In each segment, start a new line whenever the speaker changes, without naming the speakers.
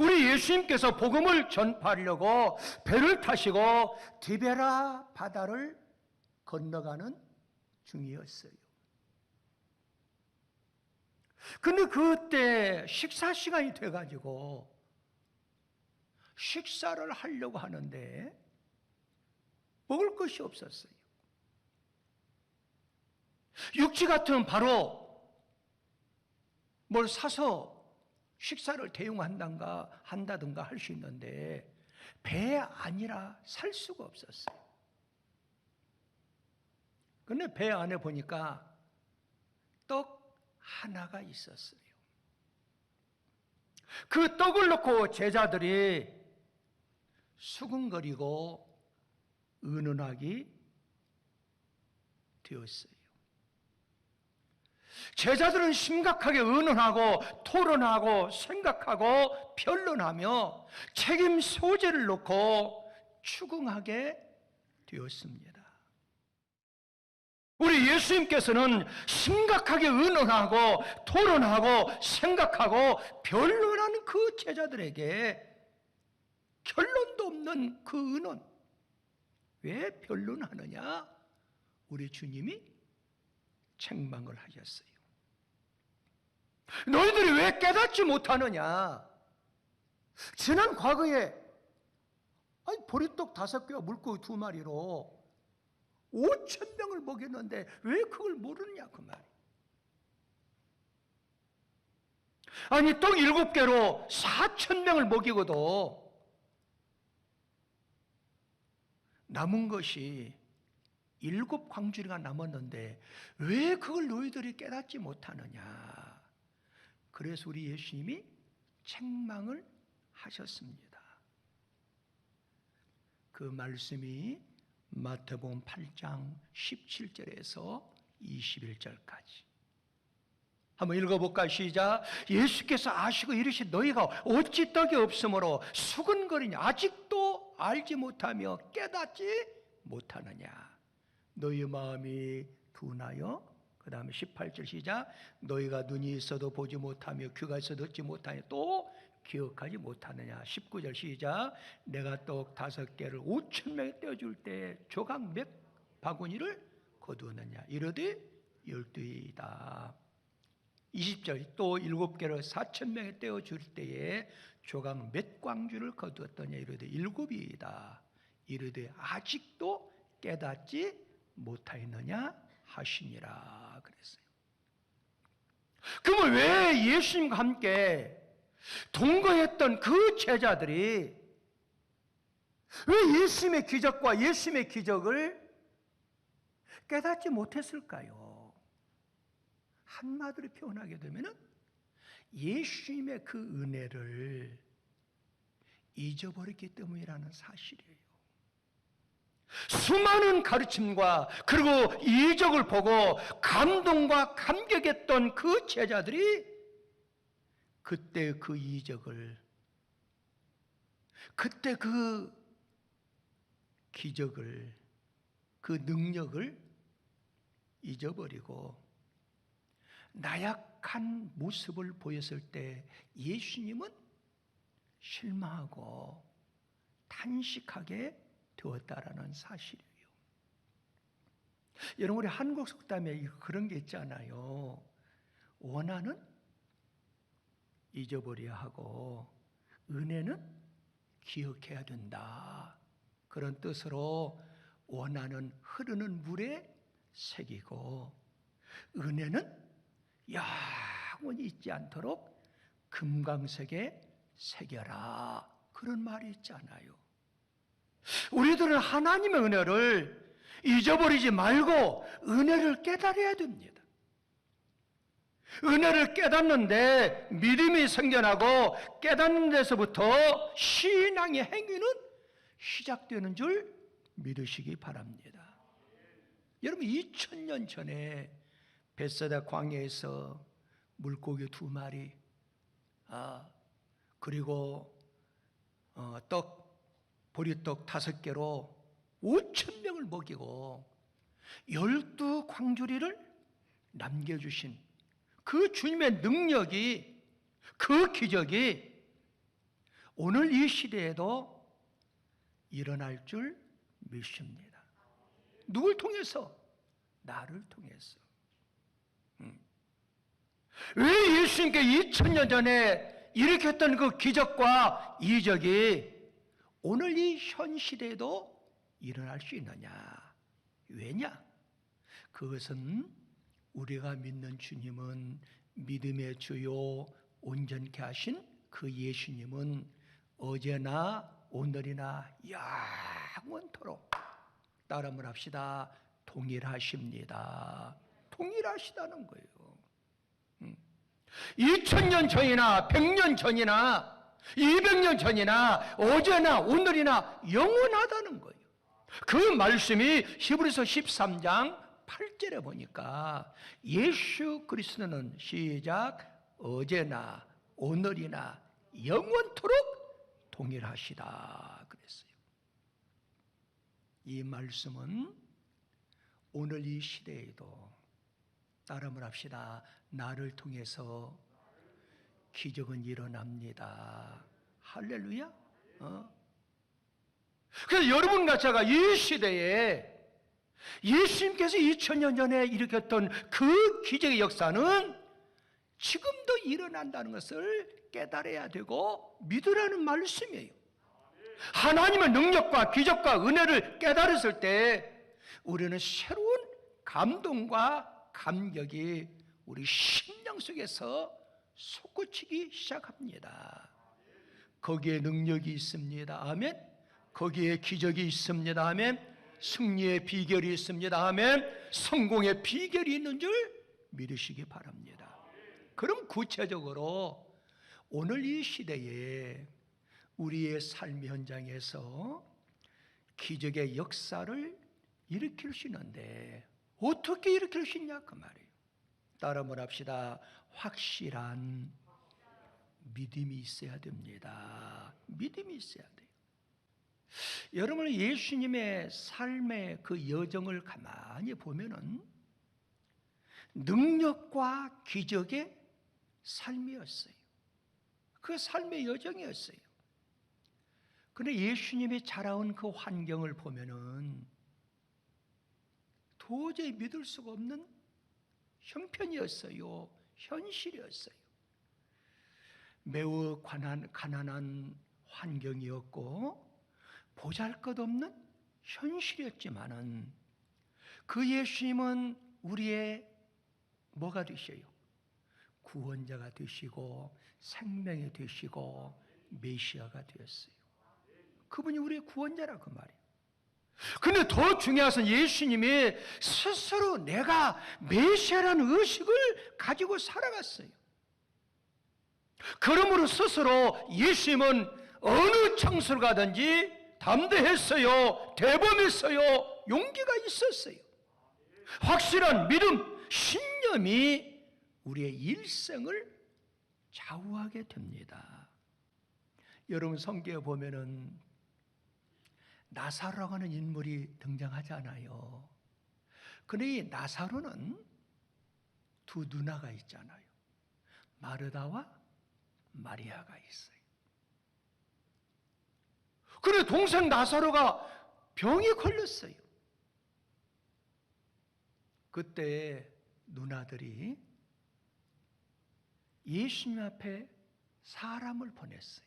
우리 예수님께서 복음을 전파하려고 배를 타시고 디베라 바다를 건너가는 중이었어요. 근데 그때 식사 시간이 돼가지고 식사를 하려고 하는데 먹을 것이 없었어요. 육지 같으면 바로 뭘 사서 식사를 한다든가 할 수 있는데 배 아니라 살 수가 없었어요. 근데 배 안에 보니까 떡 하나가 있었어요. 그 떡을 놓고 제자들이 수근거리고 의논하기 되었어요. 제자들은 심각하게 의논하고 토론하고 생각하고 변론하며 책임 소재를 놓고 추궁하게 되었습니다. 우리 예수님께서는 심각하게 의논하고 토론하고 생각하고 변론하는 그 제자들에게 결론도 없는 그 의논, 왜 변론하느냐? 우리 주님이 책망을 하셨어요. 너희들이 왜 깨닫지 못하느냐? 지난 과거에 보리떡 5개와 물고기 2마리로 5,000명을 먹였는데 왜 그걸 모르느냐 그 말이에요. 아니 떡 7개로 4,000명을 먹이고도 남은 것이 7광주리가 남았는데 왜 그걸 너희들이 깨닫지 못하느냐. 그래서 우리 예수님이 책망을 하셨습니다. 그 말씀이 마태복음 8장 17절에서 21절까지 한번 읽어볼까요? 시작. 예수께서 아시고 이르시되 너희가 어찌 떡이 없으므로 수근거리냐. 아직도 알지 못하며 깨닫지 못하느냐. 너희 마음이 둔하여. 그 다음에 18절 시작. 너희가 눈이 있어도 보지 못하며 귀가 있어도 듣지 못하며 또 기억하지 못하느냐. 19절 시작. 내가 떡 5개를 5,000명에 떼어줄 때 조각 몇 바구니를 거두었느냐. 이르되 12이다. 20절 또 7개를 4,000명에 떼어줄 때에 조각 몇 광주를 거두었더냐. 이르되 7이다. 이르되 아직도 깨닫지 못하였느냐 하시니라 그랬어요. 그러면 왜 예수님과 함께 동거했던 그 제자들이 왜 예수님의 기적과 예수님의 기적을 깨닫지 못했을까요? 한마디로 표현하게 되면 예수님의 그 은혜를 잊어버렸기 때문이라는 사실이에요. 수많은 가르침과 그리고 이적을 보고 감동과 감격했던 그 제자들이 그때 그 이적을, 그때 그 기적을, 그 능력을 잊어버리고 나약한 모습을 보였을 때 예수님은 실망하고 탄식하게 되었다라는 사실이에요. 여러분, 우리 한국 속담에 그런 게 있잖아요. 원한은 잊어버려야 하고 은혜는 기억해야 된다. 그런 뜻으로 원한은 흐르는 물에 새기고 은혜는 영원히 잊지 않도록 금강석에 새겨라. 그런 말이 있잖아요. 우리들은 하나님의 은혜를 잊어버리지 말고 은혜를 깨달아야 됩니다. 은혜를 깨닫는데 믿음이 생겨나고 깨닫는 데서부터 신앙의 행위는 시작되는 줄 믿으시기 바랍니다. 여러분 2000년 전에 벳세다 광야에서 물고기 2마리 그리고 보리떡 5개로 5,000명을 먹이고 12광주리를 남겨주신 그 주님의 능력이, 그 기적이 오늘 이 시대에도 일어날 줄 믿습니다. 누굴 통해서? 나를 통해서. 왜 예수님께 2000년 전에 일으켰던 그 기적과 이적이 오늘 이 현 시대에도 일어날 수 있느냐? 왜냐? 그것은 우리가 믿는 주님은 믿음의 주요 온전케 하신 그 예수님은 어제나 오늘이나 영원토록 따름을 합시다. 동일하십니다. 동일하시다는 거예요. 2000년 전이나 100년 전이나 200년 전이나 어제나 오늘이나 영원하다는 거예요. 그 말씀이 히브리서 13장 8절에 보니까 예수 그리스도는 시작 어제나 오늘이나 영원토록 동일하시다 그랬어요. 이 말씀은 오늘 이 시대에도 따름을 합시다. 나를 통해서 기적은 일어납니다. 할렐루야. 그래서 여러분과 제가 이 시대에 예수님께서 2000년 전에 일으켰던 그 기적의 역사는 지금도 일어난다는 것을 깨달아야 되고 믿으라는 말씀이에요. 하나님의 능력과 기적과 은혜를 깨달았을 때 우리는 새로운 감동과 감격이 우리 심령 속에서 솟구치기 시작합니다. 거기에 능력이 있습니다. 아멘. 거기에 기적이 있습니다. 아멘. 승리의 비결이 있습니다. 아멘. 성공의 비결이 있는 줄 믿으시기 바랍니다. 그럼 구체적으로 오늘 이 시대에 우리의 삶 현장에서 기적의 역사를 일으킬 수 있는데 어떻게 일으킬 수 있냐 그 말이에요. 따라 말합시다. 확실한 믿음이 있어야 됩니다. 믿음이 있어야 돼요. 여러분 예수님의 삶의 그 여정을 가만히 보면은 능력과 기적의 삶이었어요. 그 삶의 여정이었어요. 그런데 예수님이 자라온 그 환경을 보면은 도저히 믿을 수가 없는 형편이었어요. 현실이었어요. 매우 가난한 환경이었고 보잘것없는 현실이었지만은 그 예수님은 우리의 뭐가 되셔요? 구원자가 되시고 생명이 되시고 메시아가 되었어요. 그분이 우리의 구원자라 그 말이에요. 근데 더 중요한 것은 예수님이 스스로 내가 메시아라는 의식을 가지고 살아갔어요. 그러므로 스스로 예수님은 어느 장소를 가든지 담대했어요. 대범했어요. 용기가 있었어요. 확실한 믿음, 신념이 우리의 일생을 좌우하게 됩니다. 여러분 성경에 보면은 나사로라고 하는 인물이 등장하잖아요. 그런데 이 나사로는 두 누나가 있잖아요. 마르다와 마리아가 있어요. 그런데 동생 나사로가 병에 걸렸어요. 그때 누나들이 예수님 앞에 사람을 보냈어요.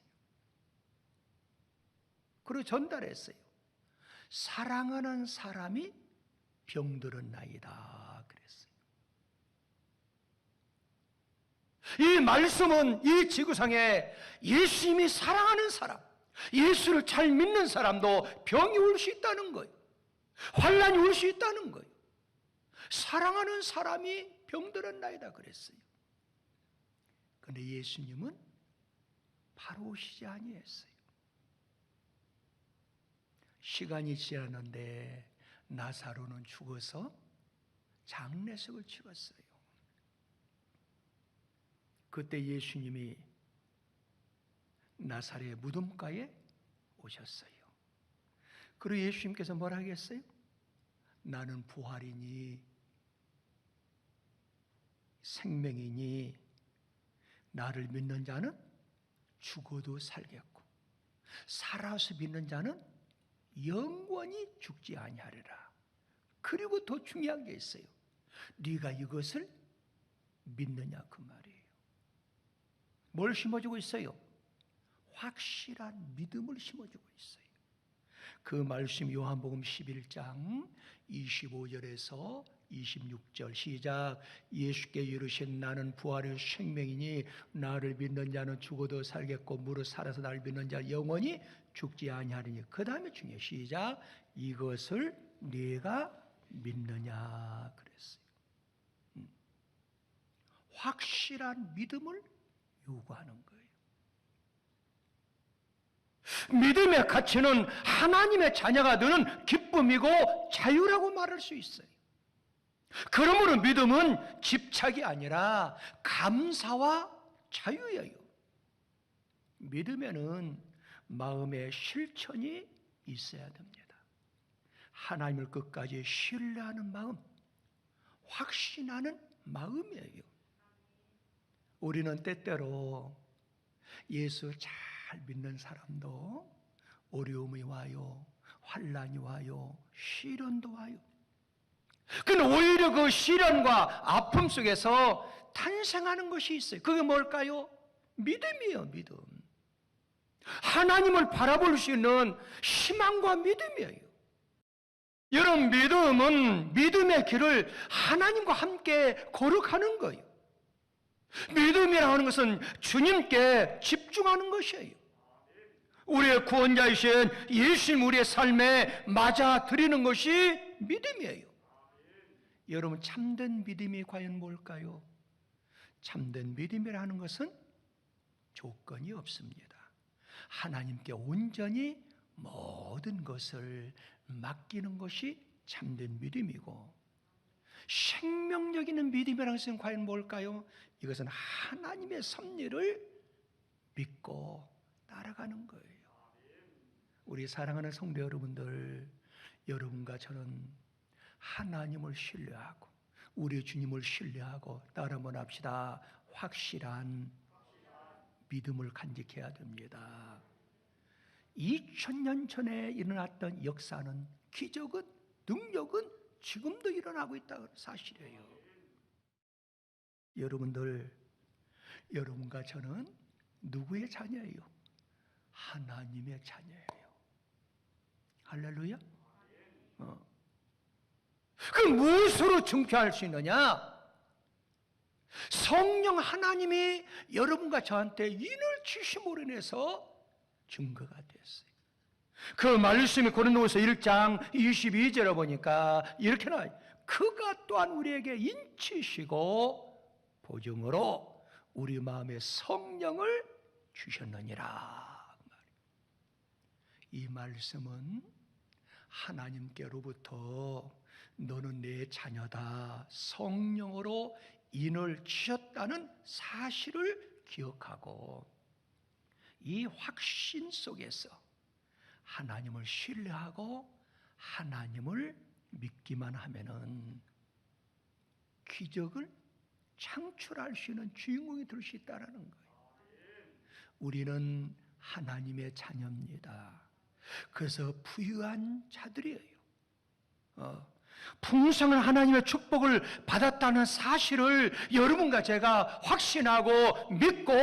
그리고 전달했어요. 사랑하는 사람이 병들었나이다 그랬어요. 이 말씀은 이 지구상에 예수님이 사랑하는 사람, 예수를 잘 믿는 사람도 병이 올 수 있다는 거예요. 환난이 올 수 있다는 거예요. 사랑하는 사람이 병들었나이다 그랬어요. 그런데 예수님은 바로 오시지 아니했어요. 시간이 지났는데 나사로는 죽어서 장례식을 치렀어요. 그때 예수님이 나사렛 무덤가에 오셨어요. 그리고 예수님께서 뭐라 하겠어요? 나는 부활이니 생명이니 나를 믿는 자는 죽어도 살겠고 살아서 믿는 자는 영원히 죽지 아니하리라. 그리고 더 중요한 게 있어요. 네가 이것을 믿느냐 그 말이에요. 뭘 심어주고 있어요? 확실한 믿음을 심어주고 있어요. 그 말씀 요한복음 11장 25절에서 26절 시작. 예수께 이르신 나는 부활의 생명이니 나를 믿는 자는 죽어도 살겠고 무릇 살아서 나를 믿는 자 영원히 죽지 아니하리니. 그 다음에 중요해요. 시작. 이것을 네가 믿느냐 그랬어요. 확실한 믿음을 요구하는 거예요. 믿음의 가치는 하나님의 자녀가 되는 기쁨이고 자유라고 말할 수 있어요. 그러므로 믿음은 집착이 아니라 감사와 자유예요. 믿음에는 마음의 실천이 있어야 됩니다. 하나님을 끝까지 신뢰하는 마음, 확신하는 마음이에요. 우리는 때때로 예수 잘 믿는 사람도 어려움이 와요, 환난이 와요, 시련도 와요. 근데 오히려 그 시련과 아픔 속에서 탄생하는 것이 있어요. 그게 뭘까요? 믿음이에요, 믿음. 하나님을 바라볼 수 있는 희망과 믿음이에요. 여러분, 믿음은 믿음의 길을 하나님과 함께 거룩하는 거예요. 믿음이라고 하는 것은 주님께 집중하는 것이에요. 우리의 구원자이신 예수님 우리의 삶에 맞아들이는 것이 믿음이에요. 여러분, 참된 믿음이 과연 뭘까요? 참된 믿음이라는 것은 조건이 없습니다. 하나님께 온전히 모든 것을 맡기는 것이 참된 믿음이고, 생명력 있는 믿음이라는 것은 과연 뭘까요? 이것은 하나님의 섭리를 믿고 따라가는 거예요. 우리 사랑하는 성도 여러분들, 여러분과 저는 하나님을 신뢰하고 우리 주님을 신뢰하고 따라만 합시다. 확실한 믿음을 간직해야 됩니다. 2000년 전에 일어났던 역사는, 기적은, 능력은 지금도 일어나고 있다는 사실이에요. 여러분들, 여러분과 저는 누구의 자녀예요? 하나님의 자녀예요. 할렐루야. 그럼 무엇으로 증표할 수 있느냐? 성령 하나님이 여러분과 저한테 인을 주심으로 인해서 증거가 됐어요. 그 말씀이 고린도후서 1장 22절에 보니까 이렇게 나와요. 그가 또한 우리에게 인치시고 보증으로 우리 마음에 성령을 주셨느니라. 이 말씀은 하나님께로부터 너는 내 자녀다, 성령으로 인을 주셨다는 사실을 기억하고, 이 확신 속에서 하나님을 신뢰하고 하나님을 믿기만 하면은 기적을 창출할 수 있는 주인공이 될 수 있다는 거예요. 우리는 하나님의 자녀입니다. 그래서 부유한 자들이에요. 풍성한 하나님의 축복을 받았다는 사실을 여러분과 제가 확신하고 믿고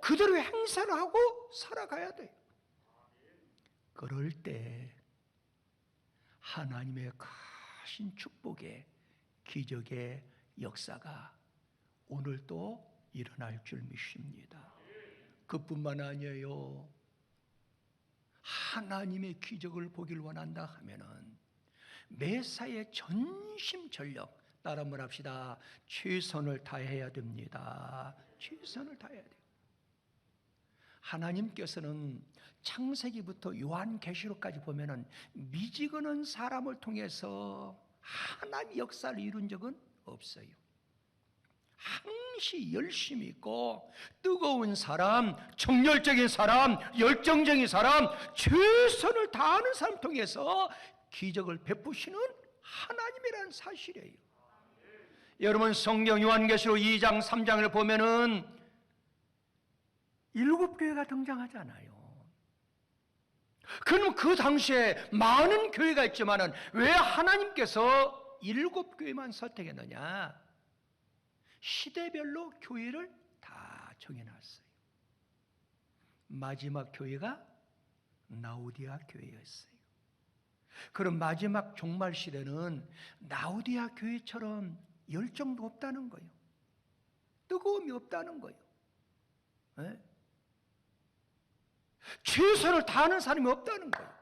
그대로 행사를 하고 살아가야 돼요. 그럴 때 하나님의 크신 축복의 기적의 역사가 오늘도 일어날 줄 믿습니다. 그뿐만 아니에요. 하나님의 기적을 보길 원한다 하면은 매사에 전심전력, 따라 한번 합시다. 최선을 다해야 됩니다. 최선을 다해야 돼요. 하나님께서는 창세기부터 요한계시록까지 보면은 미지근한 사람을 통해서 하나님의 역사를 이룬 적은 없어요. 항시 열심히 있고 뜨거운 사람, 정열적인 사람, 열정적인 사람, 최선을 다하는 사람 통해서 기적을 베푸시는 하나님이라는 사실이에요. 여러분, 성경 요한계시록 2장 3장을 보면은 7교회가 등장하잖아요. 그럼 그 당시에 많은 교회가 있지만은 왜 하나님께서 7교회만 선택했느냐? 시대별로 교회를 다 정해놨어요. 마지막 교회가 라오디아 교회였어요. 그럼 마지막 종말 시대는 라오디아 교회처럼 열정도 없다는 거예요. 뜨거움이 없다는 거예요. 네? 최선을 다하는 사람이 없다는 거예요.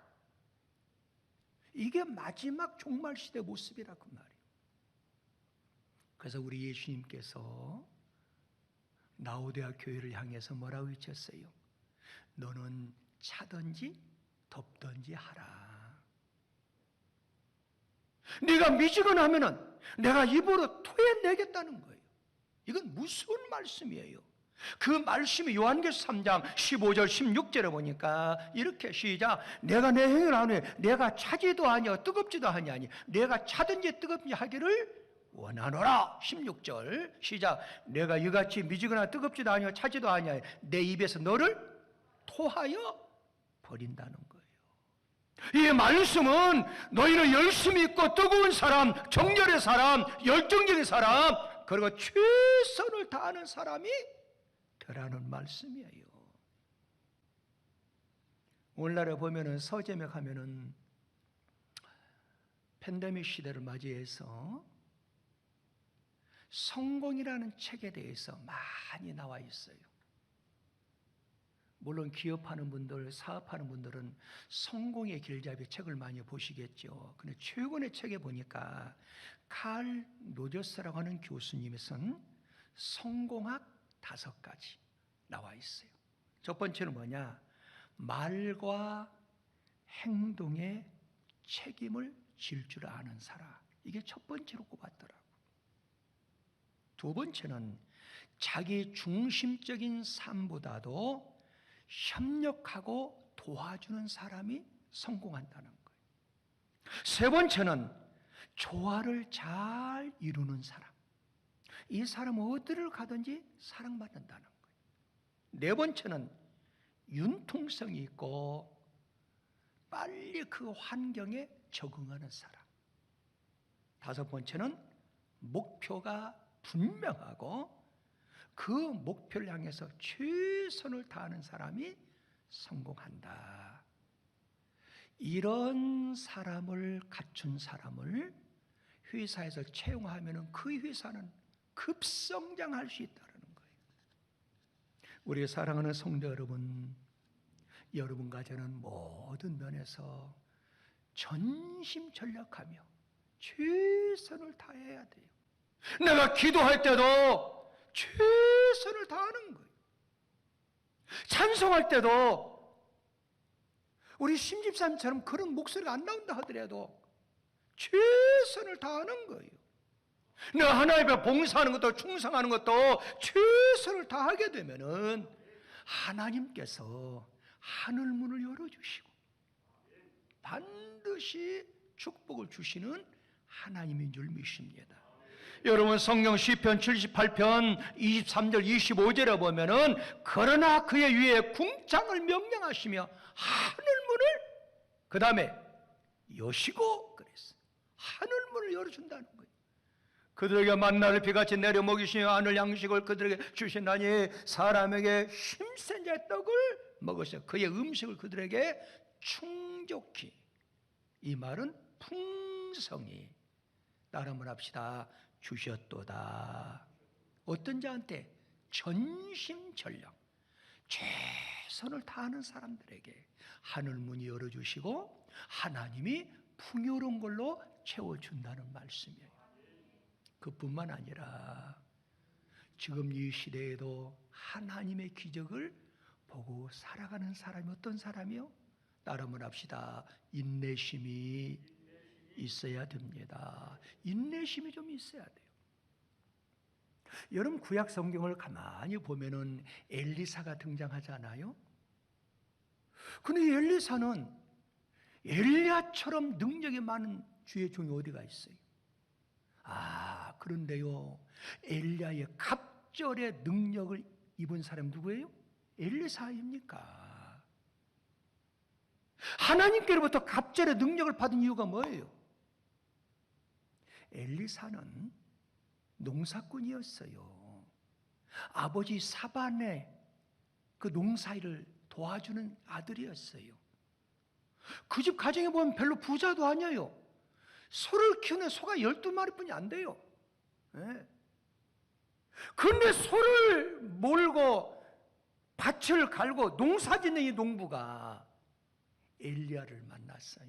이게 마지막 종말 시대 모습이라고 말이에요. 그래서 우리 예수님께서 라오디아 교회를 향해서 뭐라고 외쳤어요? 너는 차든지 덥든지 하라. 네가 미지근 하면은 내가 입으로 토해내겠다는 거예요. 이건 무슨 말씀이에요? 그 말씀이 요한계시록 3장 15절 16절에 보니까 이렇게 시작. 내가 내 행위를 하노니 내가 차지도 아니여 뜨겁지도 아니하니 내가 차든지 뜨겁든지 하기를 원하노라. 16절 시작. 내가 이같이 미지근하나 뜨겁지도 아니여 차지도 아니하여 내 입에서 너를 토하여 버린다는 거예요. 이 말씀은 너희는 열심히 있고 뜨거운 사람, 정열의 사람, 열정적인 사람, 그리고 최선을 다하는 사람이 되라는 말씀이에요. 오늘날에 보면은 서점에 가면은 팬데믹 시대를 맞이해서 성공이라는 책에 대해서 많이 나와 있어요. 물론 기업하는 분들, 사업하는 분들은 성공의 길잡이 책을 많이 보시겠죠. 근데 최근의 책에 보니까 칼 로저스라고 하는 교수님이 쓴 성공학 5가지 나와 있어요. 첫 번째는 뭐냐? 말과 행동에 책임을 질 줄 아는 사람. 이게 첫 번째로 꼽았더라고. 두 번째는 자기 중심적인 삶보다도 협력하고 도와주는 사람이 성공한다는 거예요. 세 번째는 조화를 잘 이루는 사람. 이 사람은 어디를 가든지 사랑받는다는 거예요. 네 번째는 융통성이 있고 빨리 그 환경에 적응하는 사람. 다섯 번째는 목표가 분명하고 그 목표를 향해서 최선을 다하는 사람이 성공한다. 이런 사람을 갖춘 사람을 회사에서 채용하면 그 회사는 급성장할 수 있다는 거예요. 우리 사랑하는 성도 여러분, 여러분과 저는 모든 면에서 전심전력하며 최선을 다해야 돼요. 내가 기도할 때도 최선을 다하는 거예요. 찬송할 때도 우리 심집사님처럼 그런 목소리가 안 나온다 하더라도 최선을 다하는 거예요. 내가 하나님 앞에 봉사하는 것도 충성하는 것도 최선을 다하게 되면은 하나님께서 하늘문을 열어주시고 반드시 축복을 주시는 하나님인 줄 믿습니다. 여러분 성경 시편 78편 23절 25절에 보면은 그러나 그의 위에 궁창을 명령하시며 하늘문을 그 다음에 여시고 그랬어요. 하늘문을 열어준다는 거예요. 그들에게 만나를 비같이 내려 먹이시며 하늘 양식을 그들에게 주신다니 사람에게 힘센 자의 떡을 먹으셔 그의 음식을 그들에게 충족히. 이 말은 풍성히 따라 한번 합시다. 주셨도다. 어떤 자한테? 전심전력 최선을 다하는 사람들에게 하늘문이 열어주시고 하나님이 풍요로운 걸로 채워준다는 말씀이에요. 그뿐만 아니라 지금 이 시대에도 하나님의 기적을 보고 살아가는 사람이 어떤 사람이요? 따라 한번 합시다. 인내심이 있어야 됩니다. 인내심이 좀 있어야 돼요. 여러분 구약 성경을 가만히 보면은 엘리사가 등장하잖아요. 근데 엘리사는 엘리야처럼 능력이 많은 주의 종이 어디가 있어요? 그런데요, 엘리야의 갑절의 능력을 입은 사람 누구예요? 엘리사입니까? 하나님께로부터 갑절의 능력을 받은 이유가 뭐예요? 엘리사는 농사꾼이었어요. 아버지 사반의 그 농사일을 도와주는 아들이었어요. 그 집 가정에 보면 별로 부자도 아니에요. 소를 키우는 소가 12마리뿐이 안 돼요. 그런데 소를 몰고 밭을 갈고 농사 짓는 이 농부가 엘리야를 만났어요.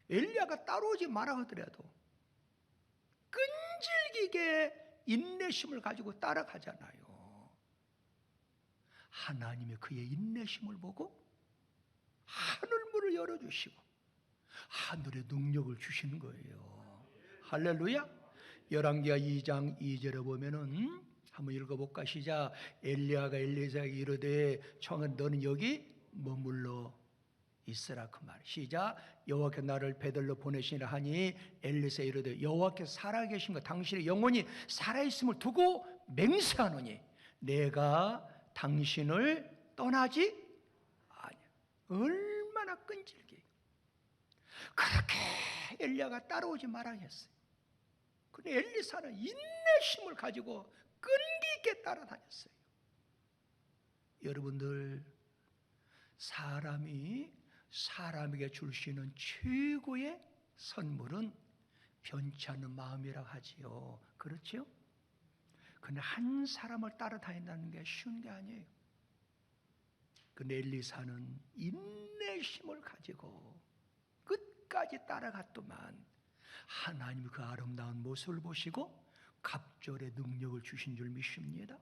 엘리야가 따라오지 마라 하더라도 끈질기게 인내심을 가지고 따라가잖아요. 하나님의 그의 인내심을 보고 하늘문을 열어주시고 하늘의 능력을 주시는 거예요. 할렐루야. 열왕기하 2장 2절에 보면은 한번 읽어볼까? 시작. 엘리야가 엘리사에게 이르되 청은 너는 여기 머물러 있으라 그 말. 시작. 여호와께서 나를 베들로 보내시니라 하니 엘리사에 이르되 여호와께서 살아계신 것 당신의 영혼이 살아있음을 두고 맹세하노니 내가 당신을 떠나지 아니야. 얼마나 끈질겨요. 그렇게 엘리야가 따라오지 말아 했어요. 근데 엘리사는 인내심을 가지고 끈기 있게 따라다녔어요. 여러분들, 사람이 사람에게 줄 수 있는 최고의 선물은 변치 않는 마음이라고 하지요. 그렇죠? 근데 한 사람을 따라다닌다는 게 쉬운 게 아니에요. 근데 엘리사는 인내심을 가지고 끝까지 따라갔더만 하나님이 그 아름다운 모습을 보시고 갑절의 능력을 주신 줄 믿습니다.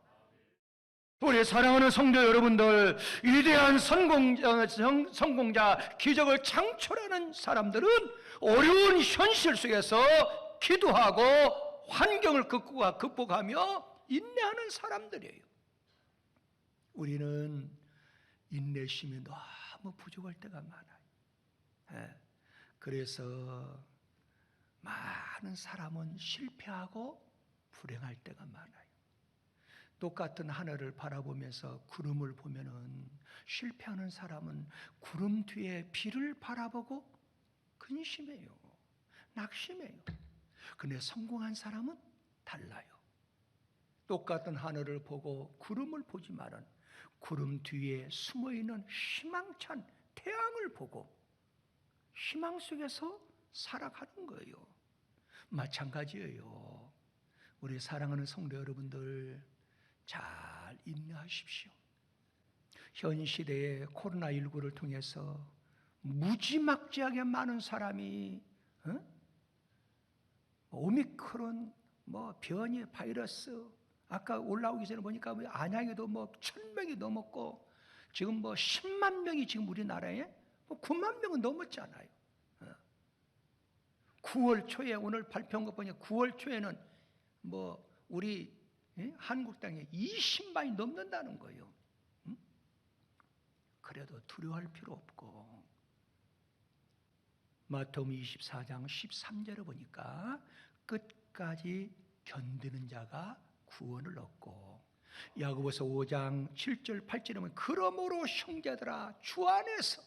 우리 사랑하는 성도 여러분들, 위대한 성공자, 기적을 창출하는 사람들은 어려운 현실 속에서 기도하고 환경을 극복하며 인내하는 사람들이에요. 우리는 인내심이 너무 부족할 때가 많아요. 그래서 많은 사람은 실패하고 불행할 때가 많아요. 똑같은 하늘을 바라보면서 구름을 보면은 실패하는 사람은 구름 뒤에 비를 바라보고 근심해요. 낙심해요. 근데 성공한 사람은 달라요. 똑같은 하늘을 보고 구름을 보지만은 구름 뒤에 숨어있는 희망찬 태양을 보고 희망 속에서 살아가는 거예요. 마찬가지예요. 우리 사랑하는 성도 여러분들, 잘 인내하십시오. 현 시대에 코로나19를 통해서 무지막지하게 많은 사람이 오미크론 변이 바이러스, 아까 올라오기 전에 보니까 안양에도 1,000명이 넘었고 지금 10만 명이 지금 우리나라에 9만 명은 넘었잖아요. 9월 초에 오늘 발표한 거 보니까 9월 초에는 우리 한국 땅에 20만이 넘는다는 거예요. 그래도 두려워할 필요 없고 마태복음 24장 13절에 보니까 끝까지 견디는 자가 구원을 얻고 야고보서 5장 7절 8절에 보면 그러므로 형제들아 주 안에서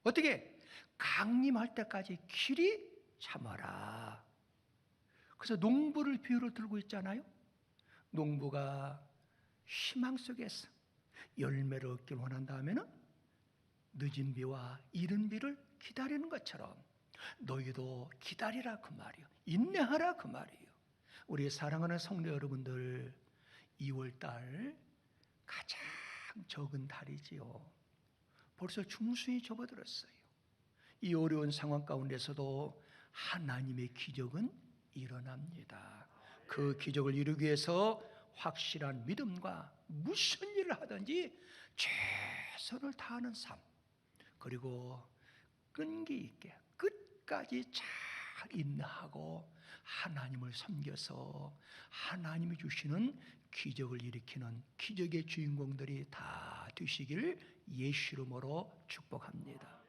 어떻게 강림할 때까지 길이 참아라. 그래서 농부를 비유로 들고 있잖아요. 농부가 희망 속에서 열매를 얻길 원한다면은 늦은 비와 이른 비를 기다리는 것처럼 너희도 기다리라 그 말이에요. 인내하라 그 말이에요. 우리 사랑하는 성도 여러분들, 2월달 가장 적은 달이지요. 벌써 중순이 접어들었어요. 이 어려운 상황 가운데서도 하나님의 기적은 일어납니다. 그 기적을 이루기 위해서 확실한 믿음과 무슨 일을 하든지 최선을 다하는 삶, 그리고 끈기 있게 끝까지 잘 인내하고 하나님을 섬겨서 하나님이 주시는 기적을 일으키는 기적의 주인공들이 다 되시기를 예수 이름으로 축복합니다.